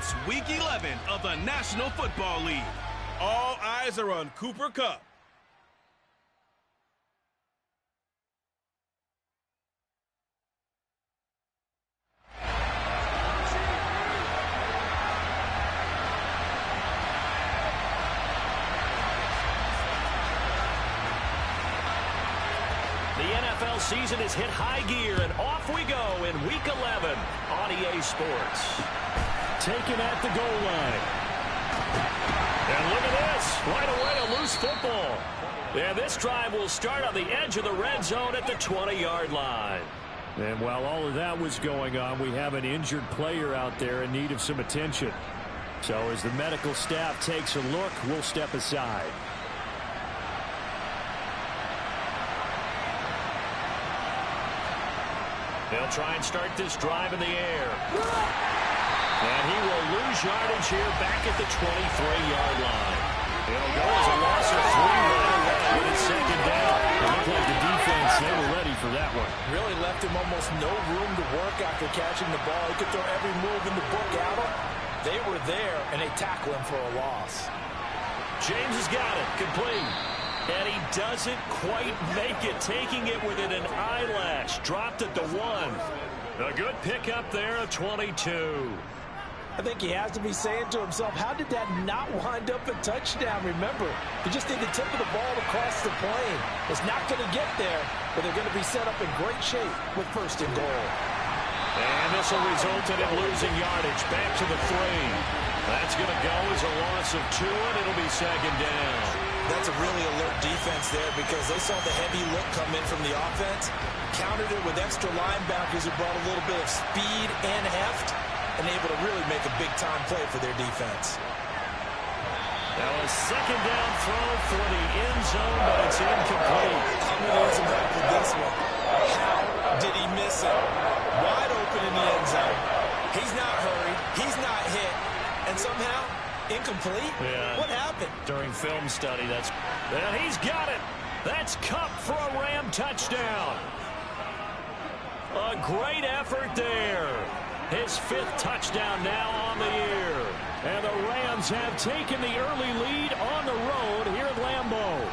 It's Week 11 of the National Football League. All eyes are on Cooper Kupp. The NFL season has hit high gear, and off we go in Week 11 on EA Sports. Taken at the goal line. And look at this. Right away, a loose football. And this drive will start on the edge of the red zone at the 20-yard line. And while all of that was going on, we have an injured player out there in need of some attention. So as the medical staff takes a look, we'll step aside. They'll try and start this drive in the air. And he will lose yardage here back at the 23-yard line. It'll go as a loss of 3 right away when it's second down. It looked like the defense, they were ready for that one. Really left him almost no room to work after catching the ball. He could throw every move in the book at him. They were there, and they tackle him for a loss. James has got it. Complete. And he doesn't quite make it, taking it within an eyelash. Dropped at the 1. A good pickup there at 22. I think he has to be saying to himself, how did that not wind up a touchdown? Remember, he just need the tip of the ball across the plane. It's not going to get there, but they're going to be set up in great shape with first and goal. And this will result in him losing yardage back to the 3. That's going to go as a loss of 2, and it'll be second down. That's a really alert defense there because they saw the heavy look come in from the offense, countered it with extra linebackers who brought a little bit of speed and heft, and able to really make a big-time play for their defense. Now a second down throw for the end zone, but it's incomplete. I'm going to listen back to this one. How did he miss it? Wide open in the end zone. He's not hurried. He's not hit. And somehow, incomplete? Yeah. What happened? During film study, and he's got it. That's Kupp for a Ram touchdown. A great effort there. His 5th touchdown now on the year. And the Rams have taken the early lead on the road here at Lambeau.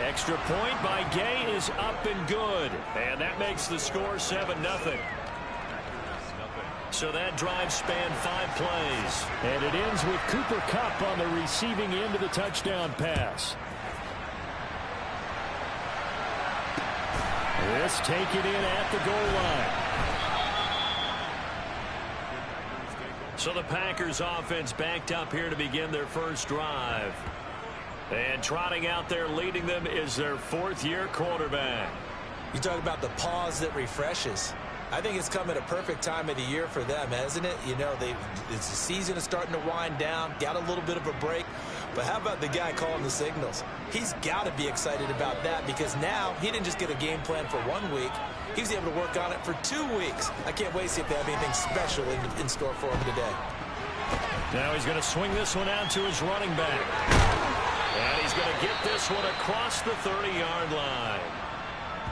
Extra point by Gay is up and good. And that makes the score 7-0. So that drive spanned 5 plays. And it ends with Cooper Kupp on the receiving end of the touchdown pass. This taken in at the goal line. So the Packers offense backed up here to begin their first drive. And trotting out there leading them is their 4th-year quarterback. You talk about the pause that refreshes. I think it's come at a perfect time of the year for them, hasn't it? You know, the season is starting to wind down, got a little bit of a break. But how about the guy calling the signals? He's got to be excited about that because now he didn't just get a game plan for 1 week. He was able to work on it for 2 weeks. I can't wait to see if they have anything special in store for him today. Now he's going to swing this one out to his running back. And he's going to get this one across the 30-yard line.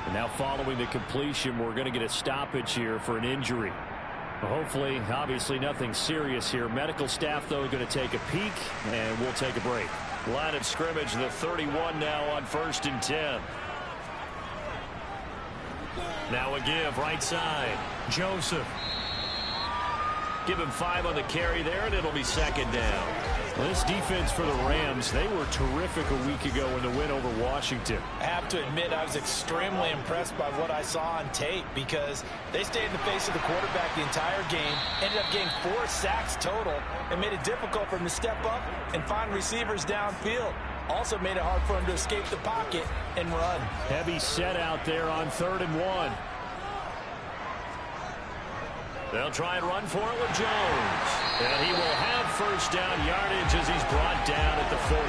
And now following the completion, we're going to get a stoppage here for an injury. Hopefully, obviously nothing serious here. Medical staff, though, going to take a peek, and we'll take a break. Line of scrimmage, the 31 now on 1st and 10. Now a give, right side. Joseph. Give him 5 on the carry there, and it'll be second down. Well, this defense for the Rams, they were terrific a week ago in the win over Washington. I have to admit, I was extremely impressed by what I saw on tape because they stayed in the face of the quarterback the entire game, ended up getting 4 sacks total, and made it difficult for him to step up and find receivers downfield. Also made it hard for him to escape the pocket and run. Heavy set out there on 3rd and 1. They'll try and run for it with Jones. And he will have first down yardage as he's brought down at the 41.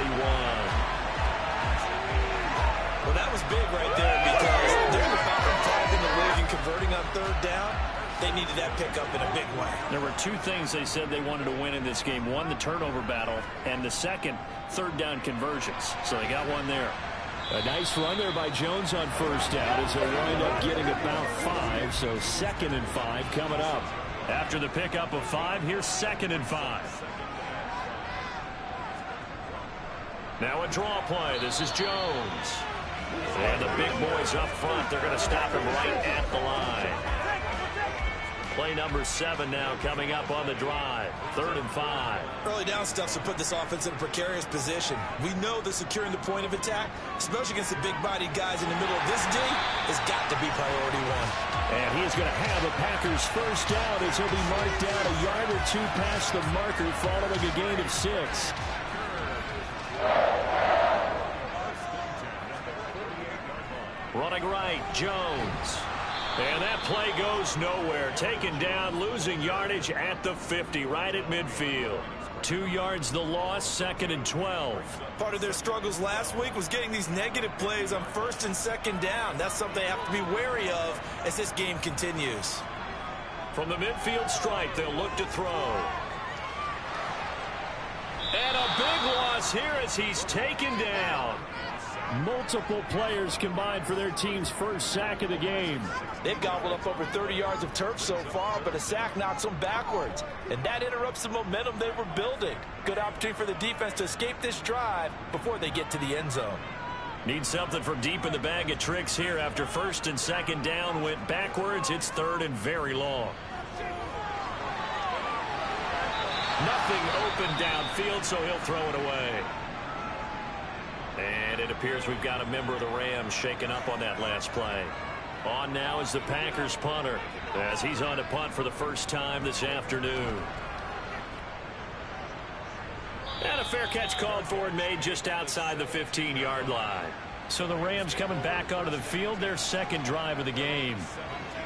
Well, that was big right there because they're the bottom 5 in the league and converting on 3rd down. They needed that pickup in a big way. There were 2 things they said they wanted to win in this game. One, the turnover battle, and the second, 3rd down conversions. So they got one there. A nice run there by Jones on first down as he'll wind up getting about 5. So 2nd and 5 coming up. After the pickup of 5, here's 2nd and 5. Now a draw play. This is Jones. And the big boys up front, they're going to stop him right at the line. Play number 7 now coming up on the drive. 3rd and 5. Early down stuffs will put this offense in a precarious position. We know that securing the point of attack, especially against the big-bodied guys in the middle of this D, has got to be priority 1. And he is going to have a Packers first down as he'll be marked down a yard or 2 past the marker following a gain of 6. Running right, Jones. And that play goes nowhere. Taken down, losing yardage at the 50, right at midfield. 2 yards the loss, 2nd and 12. Part of their struggles last week was getting these negative plays on 1st and 2nd down. That's something they have to be wary of as this game continues. From the midfield stripe, they'll look to throw. And a big loss here as he's taken down. Multiple players combined for their team's first sack of the game. They've gobbled up over 30 yards of turf so far, but a sack knocks them backwards. And that interrupts the momentum they were building. Good opportunity for the defense to escape this drive before they get to the end zone. Need something from deep in the bag of tricks here after 1st and 2nd down went backwards. It's 3rd and very long. Nothing open downfield, so he'll throw it away. And it appears we've got a member of the Rams shaken up on that last play. On now is the Packers punter as he's on to punt for the first time this afternoon. And a fair catch called for and made just outside the 15-yard line. So the Rams coming back onto the field, their 2nd drive of the game.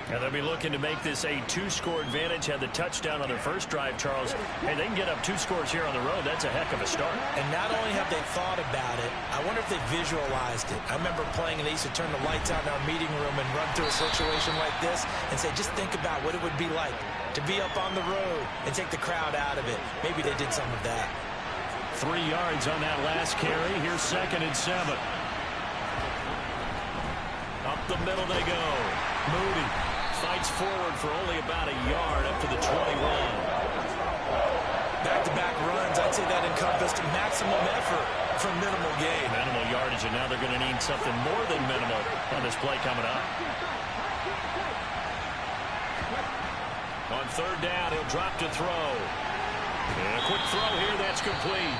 And they'll be looking to make this a 2-score advantage. Had the touchdown on their first drive, Charles. Hey, they can get up 2 scores here on the road. That's a heck of a start. And not only have they thought about it, I wonder if they visualized it. I remember playing and they used to turn the lights out in our meeting room and run through a situation like this and say, just think about what it would be like to be up on the road and take the crowd out of it. Maybe they did some of that. 3 yards on that last carry. Here's 2nd and 7. Up the middle they go. Moody fights forward for only about a yard up to the 21. Back-to-back runs, I'd say that encompassed maximum effort for minimal gain. Minimal yardage, and now they're going to need something more than minimal on this play coming up. On 3rd down, he'll drop to throw. And a quick throw here, that's complete.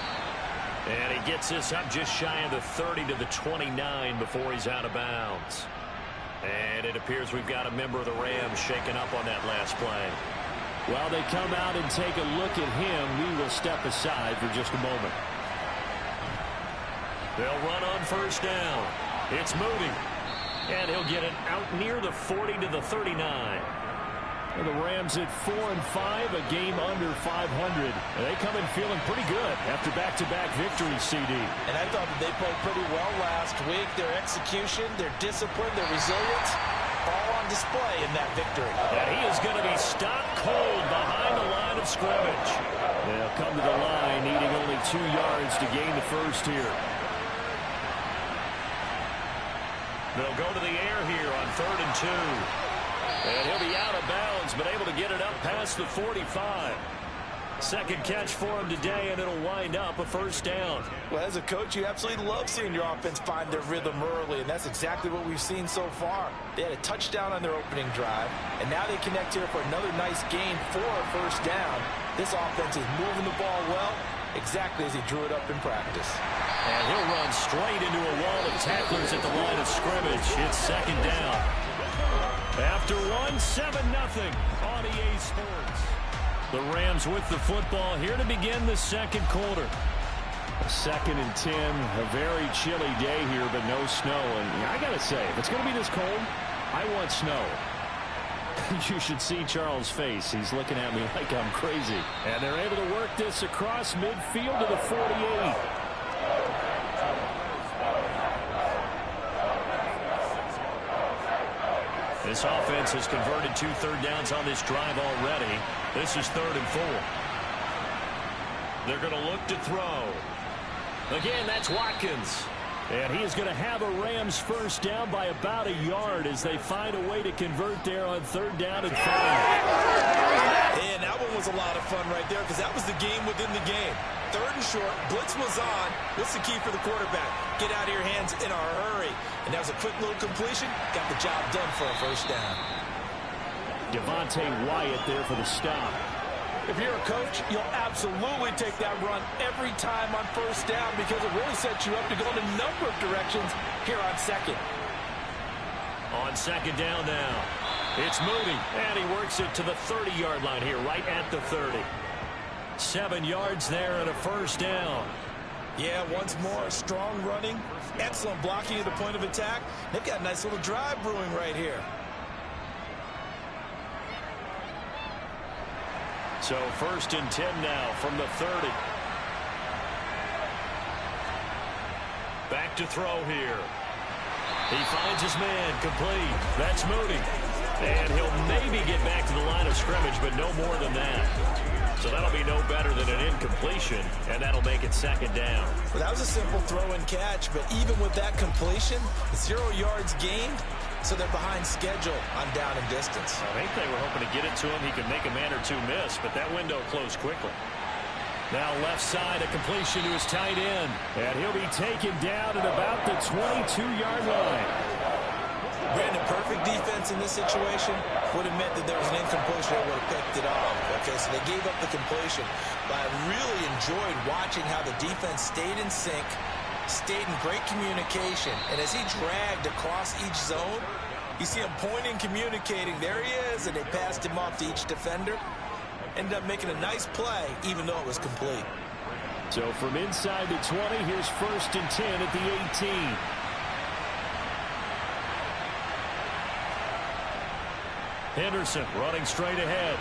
And he gets this up just shy of the 30 to the 29 before he's out of bounds. And it appears we've got a member of the Rams shaken up on that last play. While they come out and take a look at him, we will step aside for just a moment. They'll run on 1st down. It's Moody. And he'll get it out near the 40 to the 39. And the Rams at 4-5, a game under 500. And they come in feeling pretty good after back-to-back victories, CD. And I thought that they played pretty well last week. Their execution, their discipline, their resilience, all on display in that victory. And he is going to be stopped cold behind the line of scrimmage. They'll come to the line, needing only 2 yards to gain the first here. They'll go to the air here on 3rd and 2. And he'll be out of bounds, but able to get it up past the 45. Second catch for him today, and it'll wind up a 1st down. Well, as a coach, you absolutely love seeing your offense find their rhythm early, and that's exactly what we've seen so far. They had a touchdown on their opening drive, and now they connect here for another nice gain for a 1st down. This offense is moving the ball well, exactly as he drew it up in practice. And he'll run straight into a wall of tacklers at the line of scrimmage. It's 2nd down. After 7-0 on EA Sports. The Rams with the football here to begin the 2nd quarter. 2nd and 10, a very chilly day here, but no snow. And I got to say, if it's going to be this cold, I want snow. You should see Charles' face. He's looking at me like I'm crazy. And they're able to work this across midfield to the 48. This offense has converted 2 third downs on this drive already. This is 3rd and 4. They're going to look to throw. Again, that's Watkins. And he is going to have a Rams first down by about a yard as they find a way to convert there on 3rd down and 5. And that one was a lot of fun right there because that was the game within the game. 3rd and short, blitz was on. What's the key for the quarterback? Get out of your hands in a hurry. And that was a quick little completion. Got the job done for a first down. Devontae Wyatt there for the stop. If you're a coach, you'll absolutely take that run every time on first down because it really sets you up to go in a number of directions here on 2nd. On 2nd down now, it's Moody, and he works it to the 30-yard line here, right at the 30. 7 yards there and a first down. Yeah, once more, strong running, excellent blocking at the point of attack. They've got a nice little drive brewing right here. So 1st and 10 now from the 30. Back to throw here. He finds his man, complete. That's Moody. And he'll maybe get back to the line of scrimmage, but no more than that. So that'll be no better than an incompletion, and that'll make it 2nd down. Well, that was a simple throw and catch, but even with that completion, 0 yards gained. So they're behind schedule on down and distance. I think they were hoping to get it to him. He could make a man or two miss, but that window closed quickly. Now left side, a completion to his tight end. And he'll be taken down at about the 22-yard line. Brandon, perfect defense in this situation would have meant that there was an incompletion. They would have picked it off. Okay, so they gave up the completion. But I really enjoyed watching how the defense stayed in sync, stayed in great communication, and as he dragged across each zone, you see him pointing, communicating. There he is, and they passed him off to each defender. Ended up making a nice play, even though it was complete. So from inside the 20, here's 1st and 10 at the 18. Henderson running straight ahead.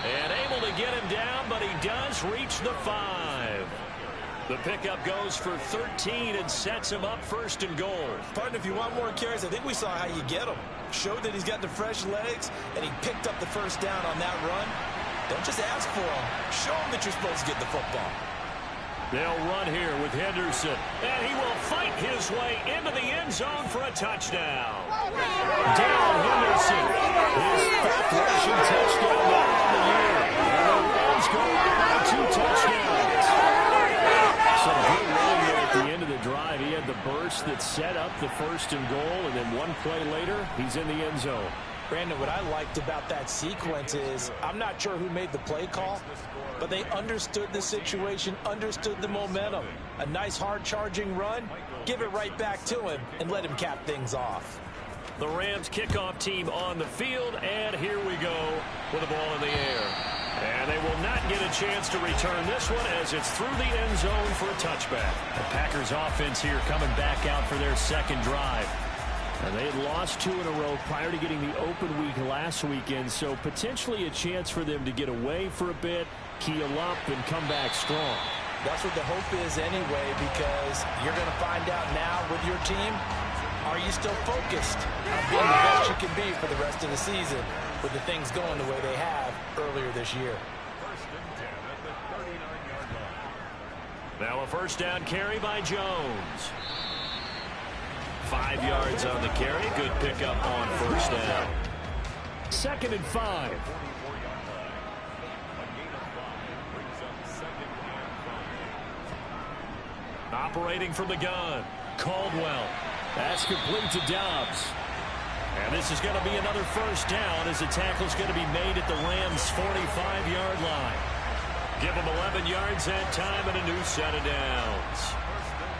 And able to get him down, but he does reach the 5. The pickup goes for 13 and sets him up 1st and goal. Partner, if you want more carries, I think we saw how you get him. Showed that he's got the fresh legs, and he picked up the first down on that run. Don't just ask for him. Show him that you're supposed to get the football. They'll run here with Henderson, and he will fight his way into the end zone for a touchdown. Down Henderson, his 5th rushing touchdown on the year. And the Rams go on 2 touchdowns. Some good running there at the end of the drive. He had the burst that set up the 1st and goal, and then one play later, he's in the end zone. Brandon, what I liked about that sequence is I'm not sure who made the play call, but they understood the situation, understood the momentum. A nice hard-charging run, give it right back to him, and let him cap things off. The Rams kickoff team on the field, and here we go with the ball in the air. And they will not get a chance to return this one as it's through the end zone for a touchback. The Packers offense here coming back out for their 2nd drive. And they had lost 2 in a row prior to getting the open week last weekend, so potentially a chance for them to get away for a bit, keel up, and come back strong. That's what the hope is anyway, because you're going to find out now with your team, are you still focused on being the best you can be for the rest of the season with the things going the way they have earlier this year? Now a first down carry by Jones. 5 yards on the carry. Good pickup on first down. 2nd and 5. Operating from the gun, Caldwell. That's complete to Dobbs. And this is going to be another first down as the tackle's going to be made at the Rams' 45-yard line. Give them 11 yards that time and a new set of downs.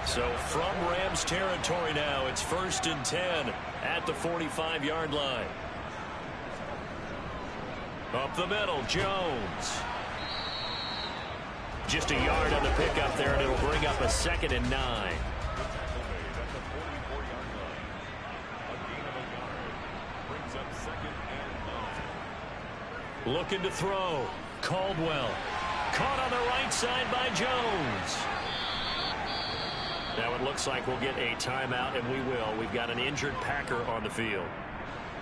So from Rams territory now, it's 1st and 10 at the 45-yard line. Up the middle, Jones. Just a yard on the pickup there, and it'll bring up a 2nd and 9. Looking to throw. Caldwell. Caught on the right side by Jones. Now it looks like we'll get a timeout, and we will. We've got an injured Packer on the field.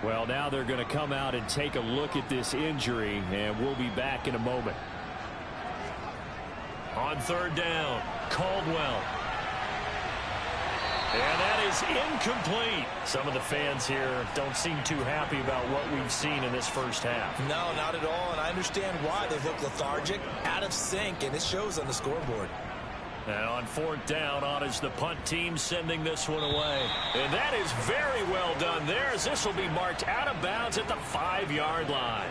Well, now they're going to come out and take a look at this injury, and we'll be back in a moment. On 3rd down, Caldwell. And that is incomplete. Some of the fans here don't seem too happy about what we've seen in this first half. No, not at all, and I understand why. They look lethargic, out of sync, and it shows on the scoreboard. And on fourth down, on is the punt team sending this one away. And that is very well done there, as this will be marked out of bounds at the 5-yard line.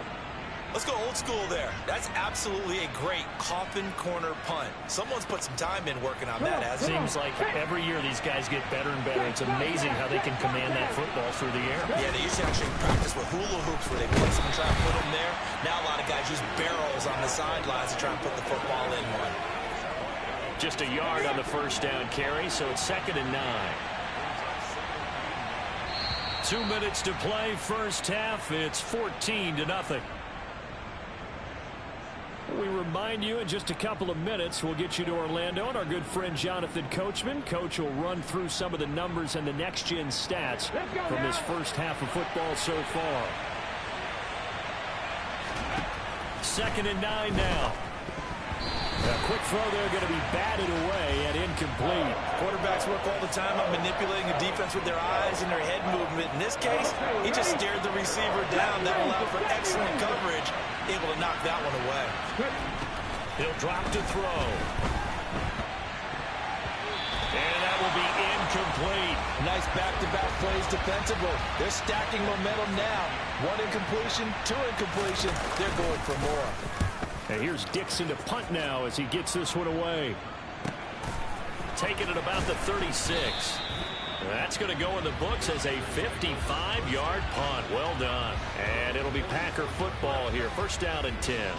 Let's go old school there. That's absolutely a great coffin corner punt. Someone's put some time in working on that, hasn't it? Seems like every year these guys get better and better. It's amazing how they can command that football through the air. Yeah, they used to actually practice with hula hoops where they place them and try to put them there. Now a lot of guys use barrels on the sidelines to try and put the football in one. Just a yard on the first down carry, so it's 2nd and 9. 2 minutes to play, first half. It's 14-0. We remind you in just a couple of minutes we'll get you to Orlando and our good friend Jonathan Coachman. Coach will run through some of the numbers and the next-gen stats from this first half of football so far. 2nd and 9 now. A quick throw there going to be batted away and incomplete. Quarterbacks work all the time on manipulating the defense with their eyes and their head movement. In this case, he just stared the receiver down. That allowed for excellent coverage, able to knock that one away. He'll drop to throw. And that will be incomplete. Nice back-to-back plays defensively. They're stacking momentum now. 1 incompletion, 2 incompletion. They're going for more. And here's Dixon to punt now as he gets this one away. Taking it about the 36. That's going to go in the books as a 55-yard punt. Well done. And it'll be Packer football here. First down and 10.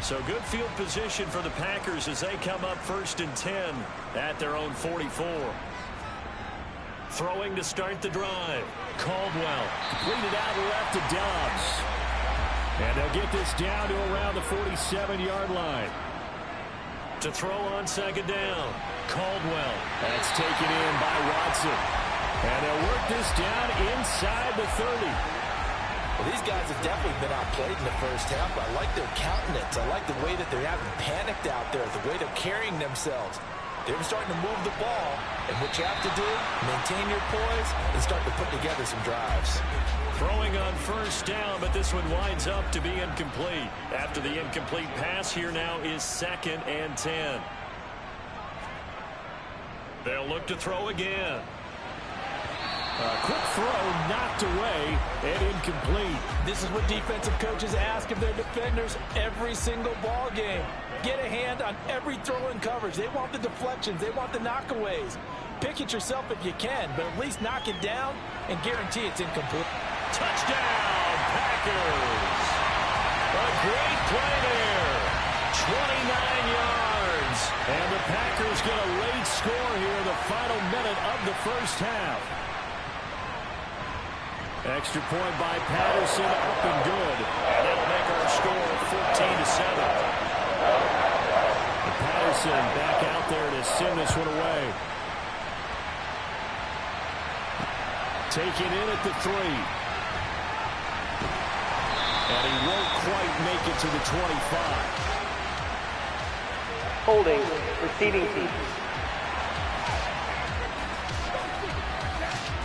So good field position for the Packers as they come up 1st and 10 at their own 44. Throwing to start the drive. Caldwell completed out left to Dobbs. And they'll get this down to around the 47-yard line. To throw on 2nd down. Caldwell. That's taken in by Watson. And they'll work this down inside the 30. Well, these guys have definitely been outplayed in the first half. I like their countenance. I like the way that they haven't panicked out there, the way they're carrying themselves. They're starting to move the ball, and what you have to do, maintain your poise and start to put together some drives. Throwing on 1st down, but this one winds up to be incomplete. After the incomplete pass, here now is 2nd and 10. They'll look to throw again. A quick throw knocked away and incomplete. This is what defensive coaches ask of their defenders every single ball game. Get a hand on every throw in coverage. They want the deflections. They want the knockaways. Pick it yourself if you can, but at least knock it down and guarantee it's incomplete. Touchdown, Packers. A great play there. 29 yards. And the Packers get a late score here in the final minute of the first half. Extra point by Patterson, up and good. And that'll make our score 14-7. And Patterson back out there to send this one away. Taken in at the 3. And he won't quite make it to the 25. Holding, receiving team.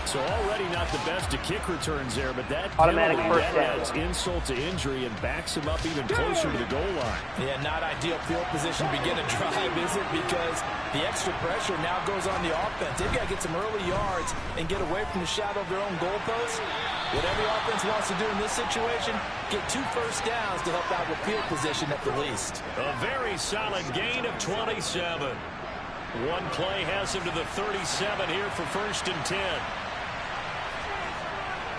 So already not the best of kick returns there, but that Automatic penalty, first that down. adds insult to injury and backs him up even closer to the goal line. Yeah, not ideal field position to begin a drive, is it? Because the extra pressure now goes on the offense. They've got to get some early yards and get away from the shadow of their own goalposts. What every offense wants to do in this situation, get 2 first downs to help out with field position at the least. A very solid gain of 27. One play has him to the 37 here for 1st and 10.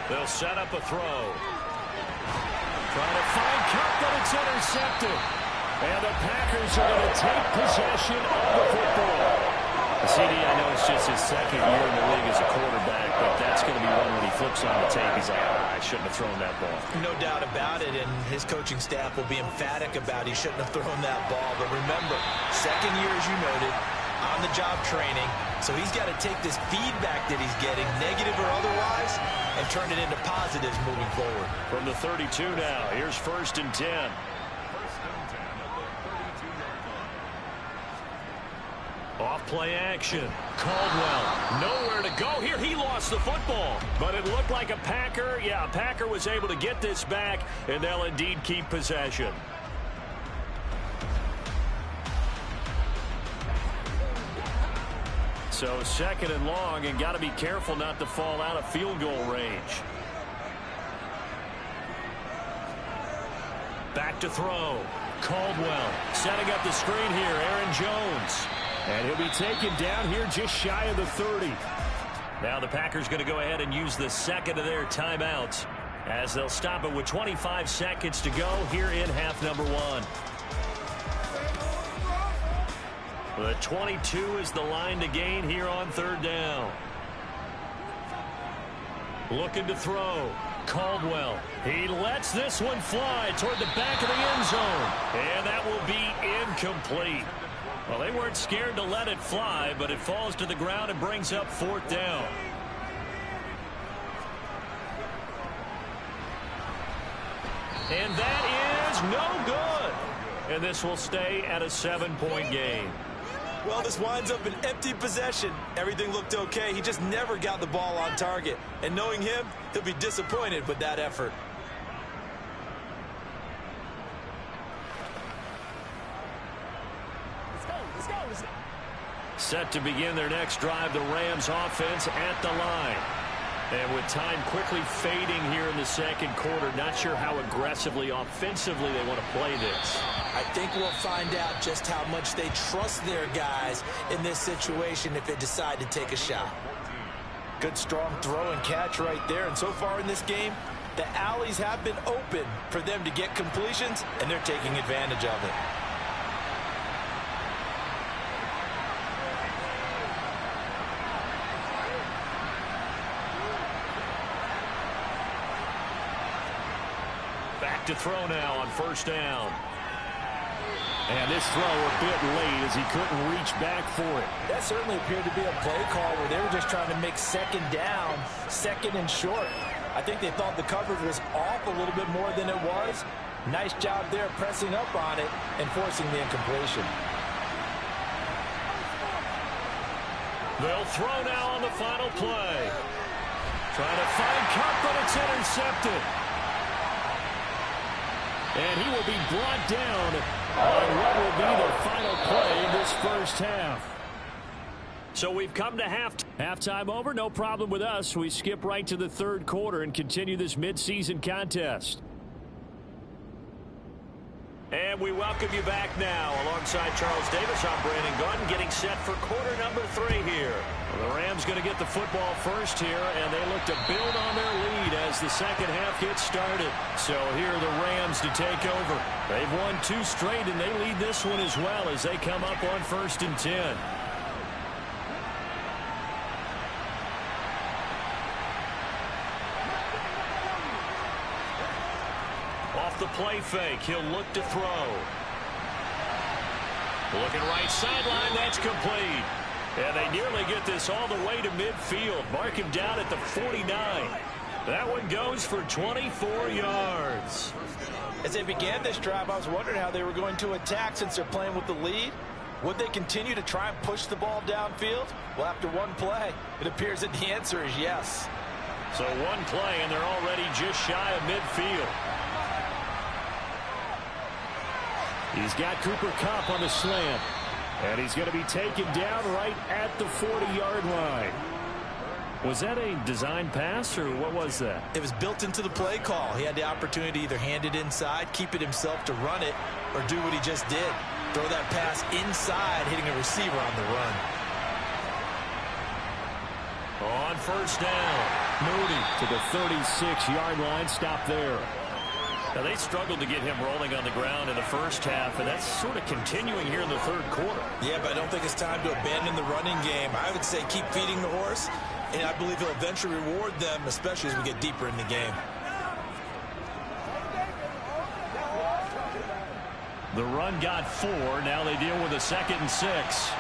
They'll set up a throw. Trying to find Cup, but it's intercepted. And the Packers are going to take possession of the football. CD, I know it's just his 2nd year in the league as a quarterback, but that's going to be one when he flips on the tape. He's like, I shouldn't have thrown that ball. No doubt about it, and his coaching staff will be emphatic about he shouldn't have thrown that ball. But remember, 2nd year, as you noted, on-the-job training. So he's got to take this feedback that he's getting, negative or otherwise, and turn it into positives moving forward. From the 32 now, here's 1st and 10. Off play action. Caldwell nowhere to go here. He lost the football, but it looked like a Packer. Yeah, a Packer was able to get this back, and they'll indeed keep possession. So 2nd and long, and got to be careful not to fall out of field goal range. Back to throw. Caldwell setting up the screen here. Aaron Jones. And he'll be taken down here just shy of the 30. Now the Packers going to go ahead and use the second of their timeouts as they'll stop it with 25 seconds to go here in half number 1. The 22 is the line to gain here on 3rd down. Looking to throw. Caldwell. He lets this one fly toward the back of the end zone. And that will be incomplete. Well, they weren't scared to let it fly, but it falls to the ground and brings up 4th down. And that is no good. And this will stay at a 7-point game. Well, this winds up an empty possession. Everything looked okay. He just never got the ball on target. And knowing him, he'll be disappointed with that effort. Set to begin their next drive, the Rams offense at the line. And with time quickly fading here in the 2nd quarter, not sure how aggressively, offensively they want to play this. I think we'll find out just how much they trust their guys in this situation if they decide to take a shot. Good strong throw and catch right there. And so far in this game, the alleys have been open for them to get completions, and they're taking advantage of it. Back to throw now on 1st down. And this throw a bit late as he couldn't reach back for it. That certainly appeared to be a play call where they were just trying to make 2nd down, 2nd and short. I think they thought the coverage was off a little bit more than it was. Nice job there pressing up on it and forcing the incompletion. They'll throw now on the final play. Trying to find Cup, but it's intercepted. And he will be brought down on what will be the final play this 1st half. So we've come to halftime over. No problem with us. We skip right to the 3rd quarter and continue this midseason contest. And we welcome you back now. Alongside Charles Davis, I'm Brandon Gordon, getting set for quarter number 3 here. Well, the Rams going to get the football first here, and they look to build on their lead as the 2nd half gets started. So here are the Rams to take over. They've won 2 straight, and they lead this one as well as they come up on 1st and 10. Off the play fake, he'll look to throw. Looking right sideline, that's complete. And they nearly get this all the way to midfield. Mark him down at the 49. That one goes for 24 yards. As they began this drive, I was wondering how they were going to attack since they're playing with the lead. Would they continue to try and push the ball downfield? Well, after one play, it appears that the answer is yes. So one play, and they're already just shy of midfield. He's got Cooper Kupp on the slant. And he's going to be taken down right at the 40-yard line. Was that a design pass, or what was that? It was built into the play call. He had the opportunity to either hand it inside, keep it himself to run it, or do what he just did. Throw that pass inside, hitting a receiver on the run. On 1st down, Moody to the 36-yard line. Stop there. Now, they struggled to get him rolling on the ground in the 1st half, and that's sort of continuing here in the 3rd quarter. Yeah, but I don't think it's time to abandon the running game. I would say keep feeding the horse, and I believe he'll eventually reward them, especially as we get deeper in the game. The run got 4. Now they deal with a 2nd and 6.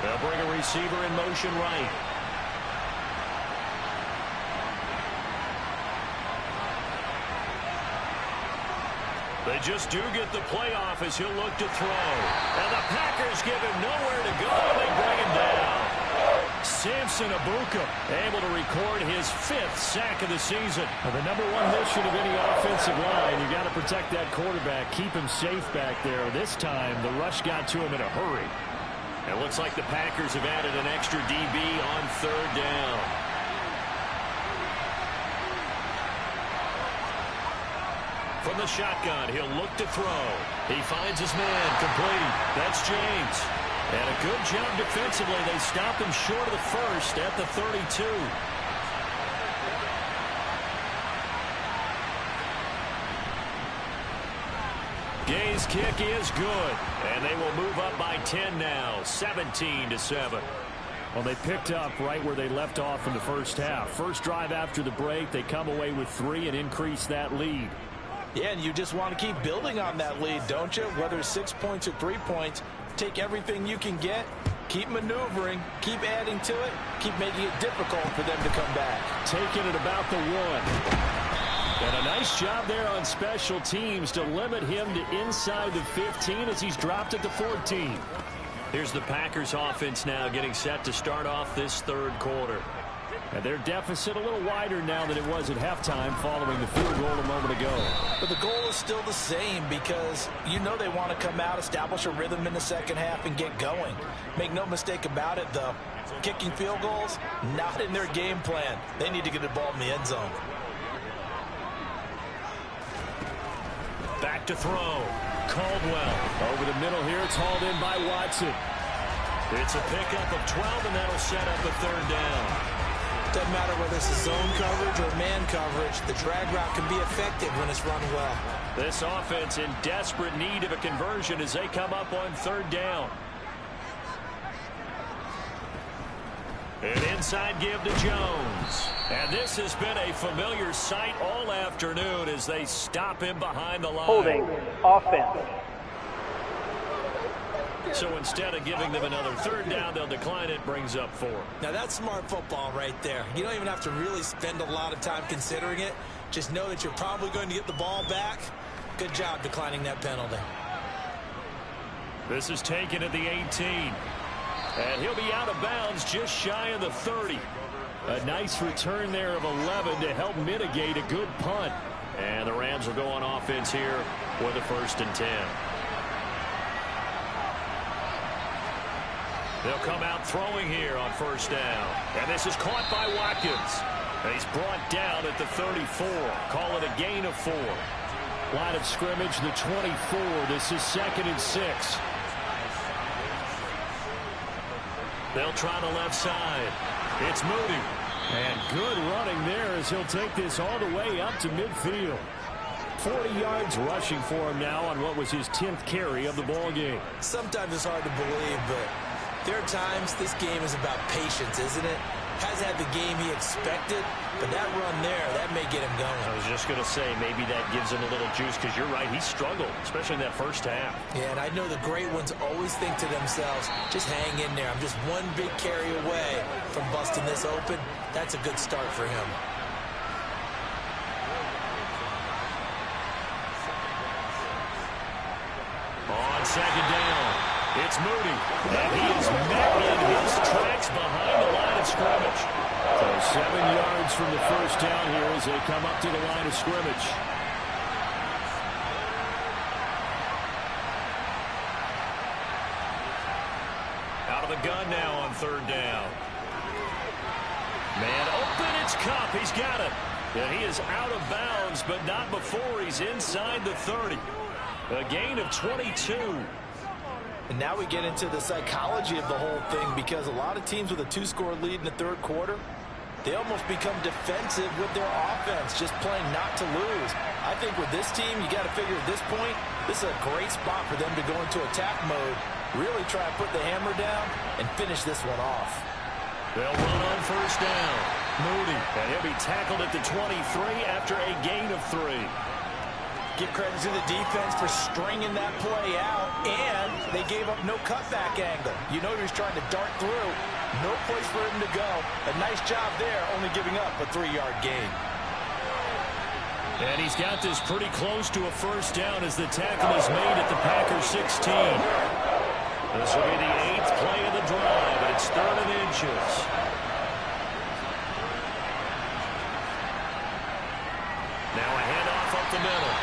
They'll bring a receiver in motion right. The They just do get the playoff as he'll look to throw. And the Packers give him nowhere to go. They bring him down. Samson Abuka able to record his 5th sack of the season. Well, the number one mission of any offensive line, you got to protect that quarterback, keep him safe back there. This time, the rush got to him in a hurry. It looks like the Packers have added an extra DB on 3rd down. From the shotgun, he'll look to throw. He finds his man, complete. That's James. And a good job defensively. They stopped him short of the first at the 32. Gay's kick is good. And they will move up by 10 now, 17-7. Well, they picked up right where they left off in the first half. First drive after the break, they come away with 3 and increase that lead. Yeah, and you just want to keep building on that lead, don't you? Whether it's 6 points or 3 points, take everything you can get, keep maneuvering, keep adding to it, keep making it difficult for them to come back. Taking it about the 1. And a nice job there on special teams to limit him to inside the 15 as he's dropped at the 14. Here's the Packers offense now getting set to start off this 3rd quarter. And their deficit a little wider now than it was at halftime following the field goal a moment ago. But the goal is still the same because you know they want to come out, establish a rhythm in the second half, and get going. Make no mistake about it, though. Kicking field goals, not in their game plan. They need to get the ball in the end zone. Back to throw. Caldwell. Over the middle here, it's hauled in by Watson. It's a pickup of 12, and that'll set up a 3rd down. Doesn't matter whether it's a zone coverage or man coverage. The drag route can be effective when it's run well. This offense in desperate need of a conversion as they come up on 3rd down. An inside give to Jones. And this has been a familiar sight all afternoon as they stop him behind the line. Holding offense. So instead of giving them another 3rd down, they'll decline it, brings up 4. Now that's smart football right there. You don't even have to really spend a lot of time considering it. Just know that you're probably going to get the ball back. Good job declining that penalty. This is taken at the 18. And he'll be out of bounds just shy of the 30. A nice return there of 11 to help mitigate a good punt. And the Rams will go on offense here with a 1st and 10. They'll come out throwing here on 1st down. And this is caught by Watkins. And he's brought down at the 34. Call it a gain of 4. Line of scrimmage, the 24. This is 2nd and 6. They'll try the left side. It's Moody. And good running there as he'll take this all the way up to midfield. 40 yards rushing for him now on what was his 10th carry of the ball game. Sometimes it's hard to believe, but there are times this game is about patience, isn't it? Hasn't had the game he expected, but that run there, that may get him going. I was just going to say, maybe that gives him a little juice because you're right, he struggled, especially in that first half. Yeah, and I know the great ones always think to themselves, just hang in there. I'm just one big carry away from busting this open. That's a good start for him. On 2nd down, it's Moody. And he is met in his tracks behind the line of scrimmage. So 7 yards from the 1st down here as they come up to the line of scrimmage. Out of the gun now on 3rd down. Man open, it's Cup. He's got it. Yeah, he is out of bounds, but not before he's inside the 30. A gain of 22. And now we get into the psychology of the whole thing because a lot of teams with a 2-score lead in the 3rd quarter, they almost become defensive with their offense, just playing not to lose. I think with this team, you got to figure at this point, this is a great spot for them to go into attack mode, really try to put the hammer down and finish this one off. They'll run on 1st down. Moody, and he'll be tackled at the 23 after a gain of 3. Give credit to the defense for stringing that play out, and they gave up no cutback angle. You know he was trying to dart through. No place for him to go. A nice job there, only giving up a 3-yard gain. And he's got this pretty close to a first down as the tackle is made at the Packers 16. This will be the 8th play of the drive, and it's 3rd and inches. Now a handoff up the middle.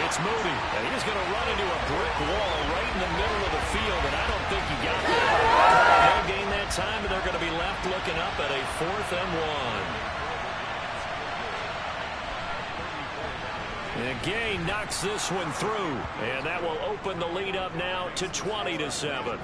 It's Moody, and he's going to run into a brick wall right in the middle of the field, and I don't think he got there. They'll gain that time, and they're going to be left looking up at a 4th and 1. And Gay knocks this one through, and that will open the lead up now to 20-7.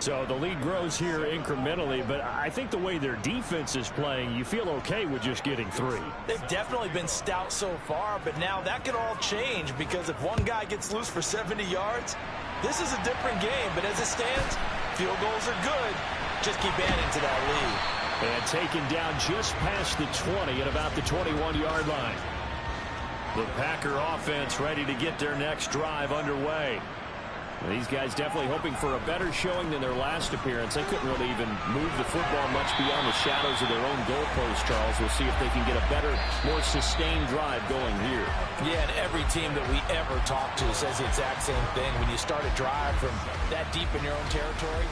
So the lead grows here incrementally, but I think the way their defense is playing, you feel okay with just getting 3. They've definitely been stout so far, but now that could all change because if one guy gets loose for 70 yards, this is a different game. But as it stands, field goals are good. Just keep adding to that lead. And taken down just past the 20 at about the 21-yard line. The Packer offense ready to get their next drive underway. These guys definitely hoping for a better showing than their last appearance. They couldn't really even move the football much beyond the shadows of their own goalpost, Charles. We'll see if they can get a better, more sustained drive going here. Yeah, and every team that we ever talk to says the exact same thing. When you start a drive from that deep in your own territory.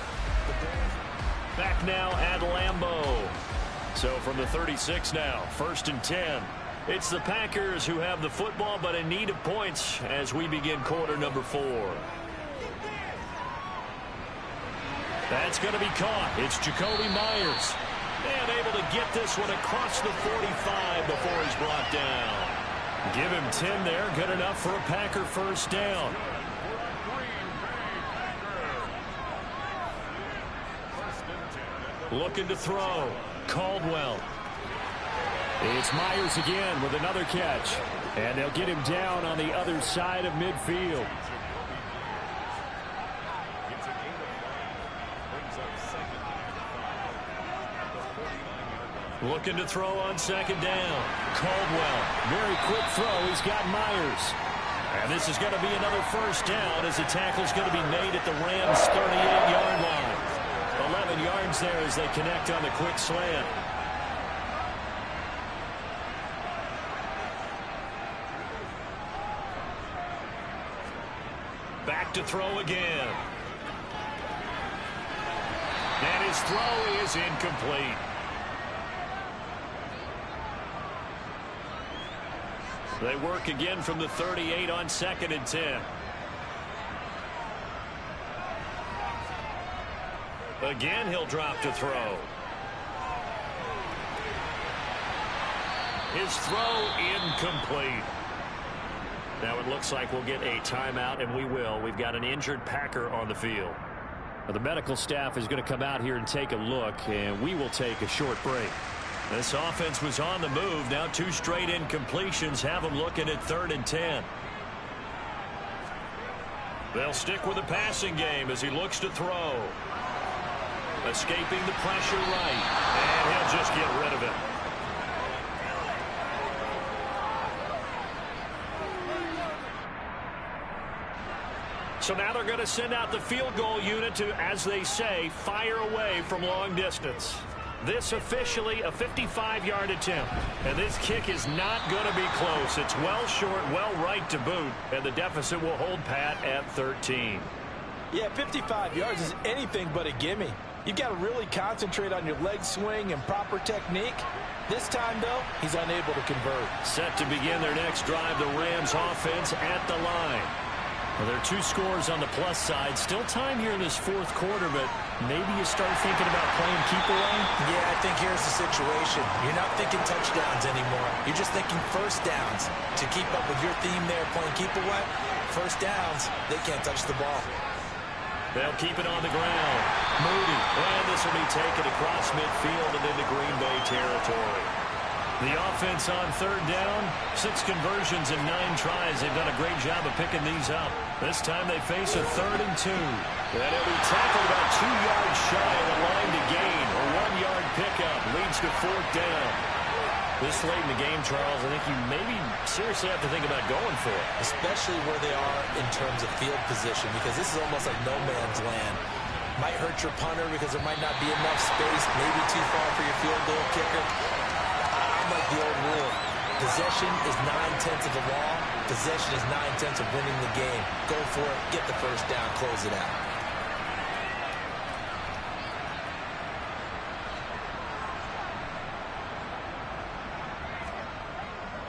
Back now at Lambeau. So from the 36 now, 1st and 10. It's the Packers who have the football, but in need of points as we begin quarter number 4. That's going to be caught. It's Jacoby Myers. And able to get this one across the 45 before he's brought down. Give him 10 there. Good enough for a Packer first down. Looking to throw. Caldwell. It's Myers again with another catch. And they'll get him down on the other side of midfield. Looking to throw on 2nd down. Caldwell. Very quick throw. He's got Myers. And this is going to be another first down as the tackle's going to be made at the Rams' 38-yard line. 11 yards there as they connect on the quick slant. Back to throw again. And his throw is incomplete. They work again from the 38 on 2nd and 10. Again, he'll drop to throw. His throw incomplete. Now it looks like we'll get a timeout, and we will. We've got an injured Packer on the field. Well, the medical staff is going to come out here and take a look, and we will take a short break. This offense was on the move. Now 2 straight incompletions have them looking at 3rd and 10. They'll stick with the passing game as he looks to throw. Escaping the pressure right. And he'll just get rid of it. So now they're going to send out the field goal unit to, as they say, fire away from long distance. This officially a 55-yard attempt. And this kick is not going to be close. It's well short, well right to boot. And the deficit will hold pat at 13. Yeah, 55 yards is anything but a gimme. You've got to really concentrate on your leg swing and proper technique. This time, though, he's unable to convert. Set to begin their next drive, the Rams offense at the line. Well, there are 2 scores on the plus side. Still time here in this 4th quarter, but maybe you start thinking about playing keep away? Yeah, I think here's the situation. You're not thinking touchdowns anymore. You're just thinking first downs. To keep up with your theme there, playing keep away, first downs, they can't touch the ball. They'll keep it on the ground. Moody. And this will be taken across midfield and into Green Bay territory. The offense on 3rd down, 6 conversions and 9 tries. They've done a great job of picking these up. This time they face a 3rd and 2. And it'll be tackled about 2 yards shy of the line to gain. A 1-yard pickup leads to 4th down. This late in the game, Charles, I think you maybe seriously have to think about going for it. Especially where they are in terms of field position, because this is almost like no man's land. Might hurt your punter because there might not be enough space, maybe too far for your field goal kicker. Like the old rule, Possession is 9/10 of the law. Possession is 9/10 of winning the game. Go for it. Get the first down. Close it out.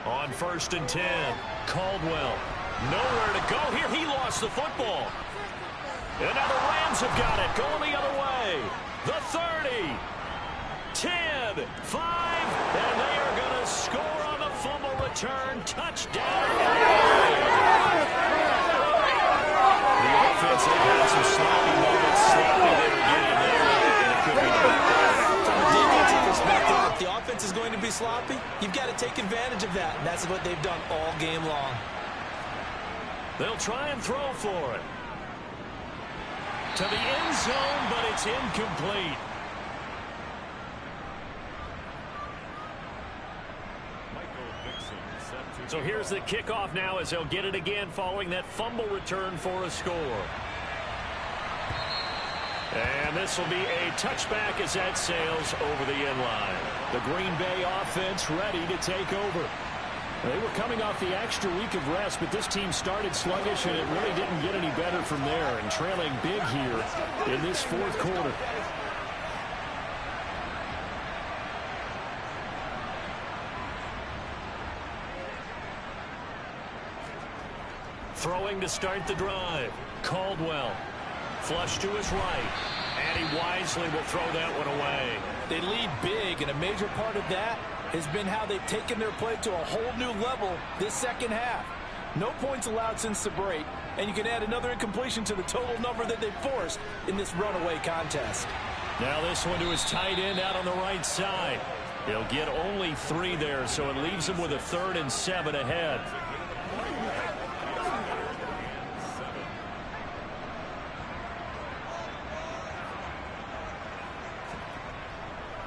On 1st and 10, Caldwell. Nowhere to go here. He lost the football. And now the Rams have got it. Going the other way. The 30. 10. 5. And they are going to score on the fumble return. Touchdown. The offense has had some sloppy moments. Sloppy there again. And it could be From a defensive perspective, if the offense is going to be sloppy, you've got to take advantage of that. And that's what they've done all game long. They'll try and throw for it. To the end zone, but it's incomplete. So here's the kickoff now as they'll get it again following that fumble return for a score. And this will be a touchback as that sails over the end line. The Green Bay offense ready to take over. They were coming off the extra week of rest, but this team started sluggish, and it really didn't get any better from there, and trailing big here in this fourth quarter. Throwing to start the drive. Caldwell. Flush to his right. And he wisely will throw that one away. They lead big, and a major part of that has been how they've taken their play to a whole new level this second half. No points allowed since the break, and you can add another incompletion to the total number that they forced in this runaway contest. Now this one to his tight end out on the right side. He'll get only 3 there, so it leaves him with a 3rd and 7 ahead.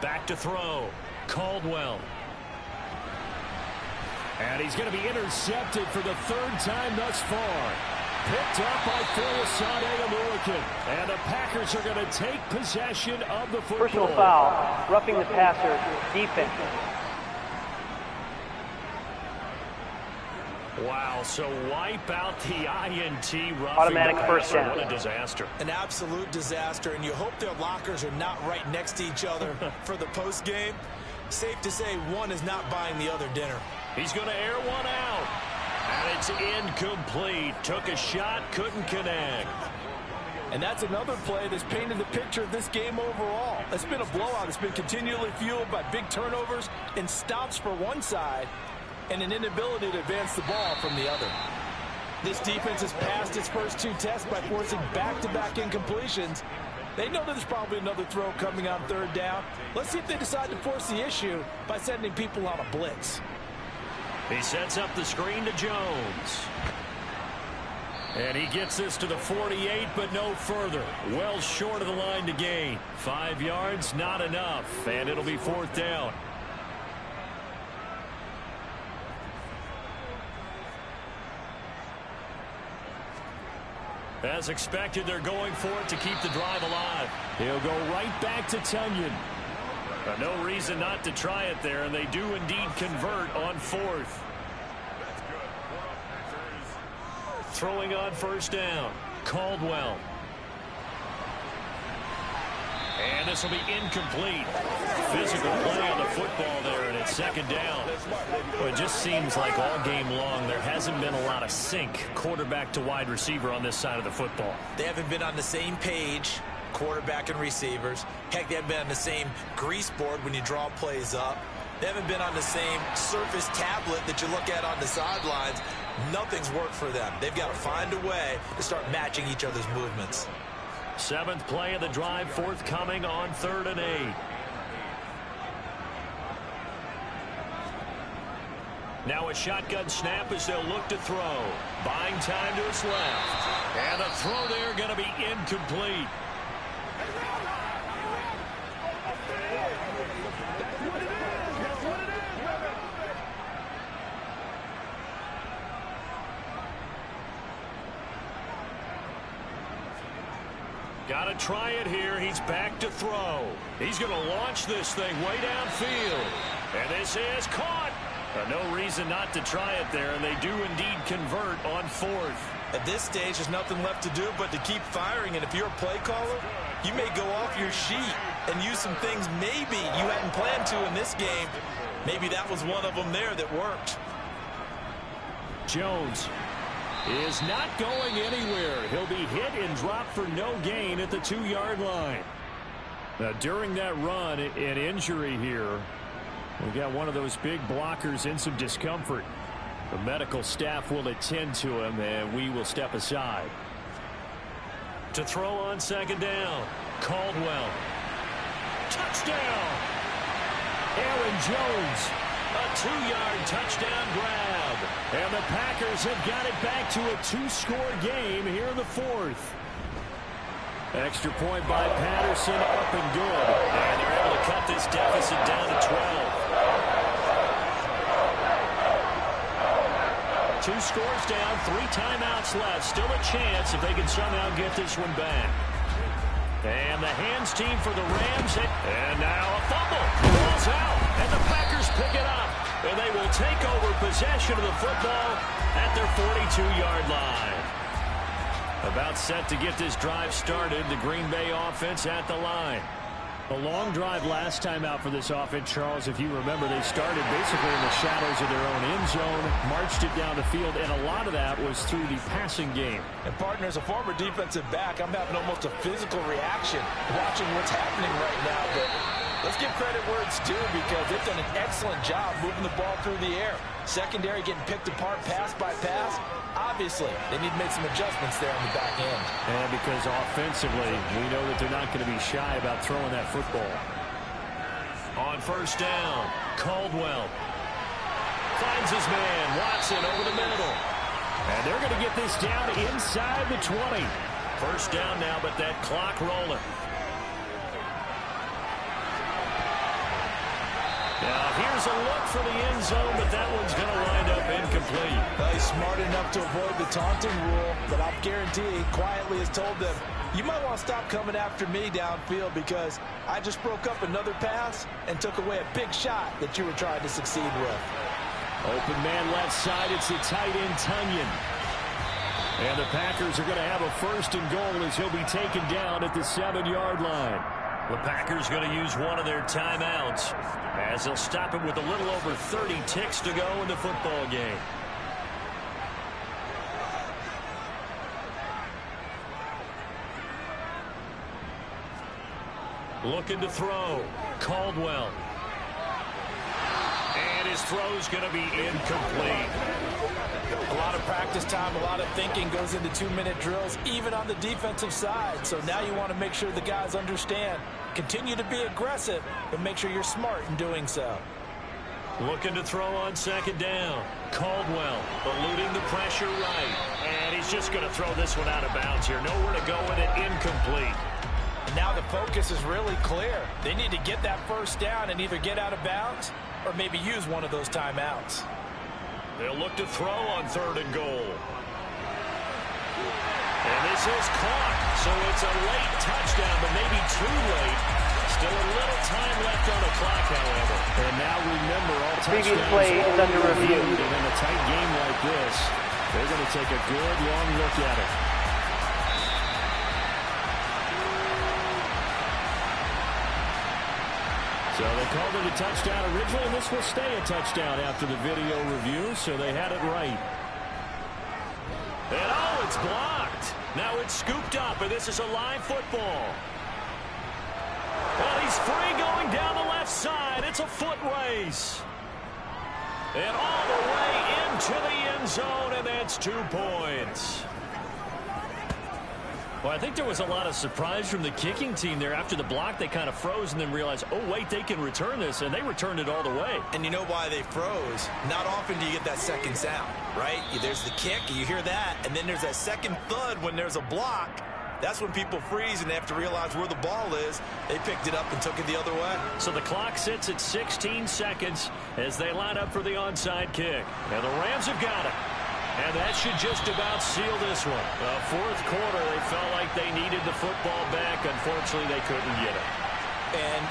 Back to throw. Caldwell. And he's going to be intercepted for the 3rd time thus far. Picked up by Foyesade. And the Packers are going to take possession of the football. Personal foul, roughing the passer, defense. Wow, so wipe out the INT roughing Automatic the first passer. down. What a disaster. An absolute disaster, and you hope their lockers are not right next to each other for the post game. Safe to say one is not buying the other dinner. He's going to air one out. And it's incomplete. Took a shot, couldn't connect. And that's another play that's painted the picture of this game overall. It's been a blowout. It's been continually fueled by big turnovers and stops for one side and an inability to advance the ball from the other. This defense has passed its first 2 tests by forcing back-to-back incompletions. They know there's probably another throw coming on 3rd down. Let's see if they decide to force the issue by sending people on a blitz. He sets up the screen to Jones. And he gets this to the 48, but no further. Well short of the line to gain. 5 yards, not enough. And it'll be 4th down. As expected, they're going for it to keep the drive alive. He'll go right back to Tunyon. But no reason not to try it there, and they do indeed convert on 4th. Throwing on 1st down. Caldwell. And this will be incomplete. Physical play on the football there, and it's 2nd down. Well, it just seems like all game long there hasn't been a lot of sync quarterback to wide receiver on this side of the football. They haven't been on the same page, quarterback and receivers. Heck, they haven't been on the same grease board when you draw plays up. They haven't been on the same surface tablet that you look at on the sidelines. Nothing's worked for them. They've got to find a way to start matching each other's movements. 7th play of the drive forthcoming on 3rd and 8. Now a shotgun snap as they'll look to throw. Buying time to his left. And the throw there going to be incomplete. Got to try it here. He's back to throw. He's going to launch this thing way downfield. And this is caught. No reason not to try it there, and they do indeed convert on fourth. At this stage, there's nothing left to do but to keep firing, and if you're a play caller, you may go off your sheet and use some things maybe you hadn't planned to in this game. Maybe that was one of them there that worked. Jones is not going anywhere. He'll be hit and dropped for no gain at the 2-yard line. Now, during that run, an injury here. We got one of those big blockers in some discomfort. The medical staff will attend to him, and we will step aside. To throw on second down, Caldwell. Touchdown! Aaron Jones, a 2-yard touchdown grab. And the Packers have got it back to a 2-score game here in the fourth. Extra point by Patterson, up and good. And they're able to cut this deficit down to 12. 2 scores down, 3 timeouts left. Still a chance if they can somehow get this one back. And the hands team for the Rams. And now a fumble. Ball's out. And the Packers pick it up. And they will take over possession of the football at their 42-yard line. About set to get this drive started. The Green Bay offense at the line. A long drive last time out for this offense, Charles. If you remember, they started basically in the shadows of their own end zone, marched it down the field, and a lot of that was through the passing game. And, partner, as a former defensive back, I'm having almost a physical reaction watching what's happening right now. But let's give credit where it's due because they've done an excellent job moving the ball through the air. Secondary getting picked apart pass by pass. Obviously, they need to make some adjustments there on the back end. And because offensively, we know that they're not going to be shy about throwing that football. On first down, Caldwell finds his man, Watson, over the middle. And they're going to get this down inside the 20. First down now, but that clock rolling. Now, here's a look for the end zone, but that one's going to wind up incomplete. He's smart enough to avoid the taunting rule, but I'll guarantee quietly has told them, you might want to stop coming after me downfield because I just broke up another pass and took away a big shot that you were trying to succeed with. Open man left side, it's the tight end, Tunyon. And the Packers are going to have a first and goal as he'll be taken down at the 7-yard line. The Packers going to use one of their timeouts as they'll stop it with a little over 30 ticks to go in the football game. Looking to throw, Caldwell. And his throw's going to be incomplete. A lot of practice time, a lot of thinking goes into 2-minute drills, even on the defensive side. So now you want to make sure the guys understand. Continue to be aggressive, but make sure you're smart in doing so. Looking to throw on second down. Caldwell eluding the pressure right. And he's just going to throw this one out of bounds here. Nowhere to go with it, incomplete. And now the focus is really clear. They need to get that first down and either get out of bounds or maybe use one of those timeouts. They'll look to throw on third and goal. And this is caught, so it's a late touchdown, but maybe too late. Still a little time left on the clock, however. And now remember, all previous touchdowns play is under are review. reviewed, and in a tight game like this, they're going to take a good long look at it. So they called it a touchdown originally, and this will stay a touchdown after the video review, so they had it right. And oh, it's blocked. Now it's scooped up, and this is a live football. Well, he's free going down the left side. It's a foot race. And all the way into the end zone, and that's 2 points. Well, I think there was a lot of surprise from the kicking team there. After the block, they kind of froze and then realized, oh, wait, they can return this, and they returned it all the way. And you know why they froze? Not often do you get that second sound, right? There's the kick, you hear that, and then there's that second thud when there's a block. That's when people freeze and they have to realize where the ball is. They picked it up and took it the other way. So the clock sits at 16 seconds as they line up for the onside kick. And the Rams have got it. And that should just about seal this one. The fourth quarter, they felt like they needed the football back. Unfortunately, they couldn't get it. And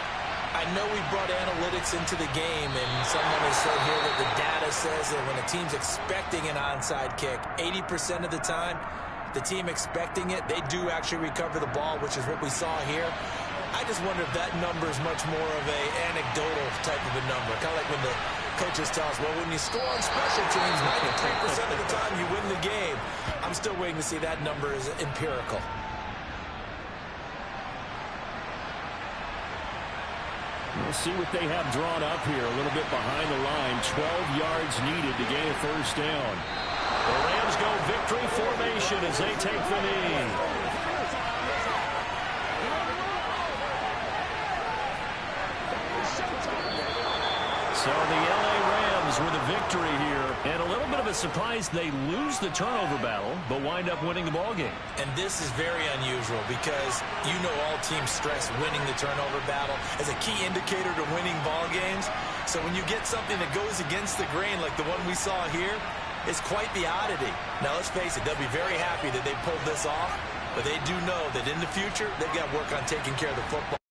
I know we brought analytics into the game, and someone has said here that the data says that when a team's expecting an onside kick, 80% of the time, the team expecting it, they do actually recover the ball, which is what we saw here. I just wonder if that number is much more of a anecdotal type of a number. Kind of like when the coaches tell us, well, when you score on special teams, 93% of the time you win the game. I'm still waiting to see that number is empirical. We'll see what they have drawn up here. A little bit behind the line. 12 yards needed to gain a first down. The Rams go victory formation as they take the knee. So the LA Rams with a victory here, and a little bit of a surprise they lose the turnover battle, but wind up winning the ball game. And this is very unusual because you know all teams stress winning the turnover battle as a key indicator to winning ball games. So when you get something that goes against the grain like the one we saw here, it's quite the oddity. Now let's face it, they'll be very happy that they pulled this off, but they do know that in the future they've got to work on taking care of the football.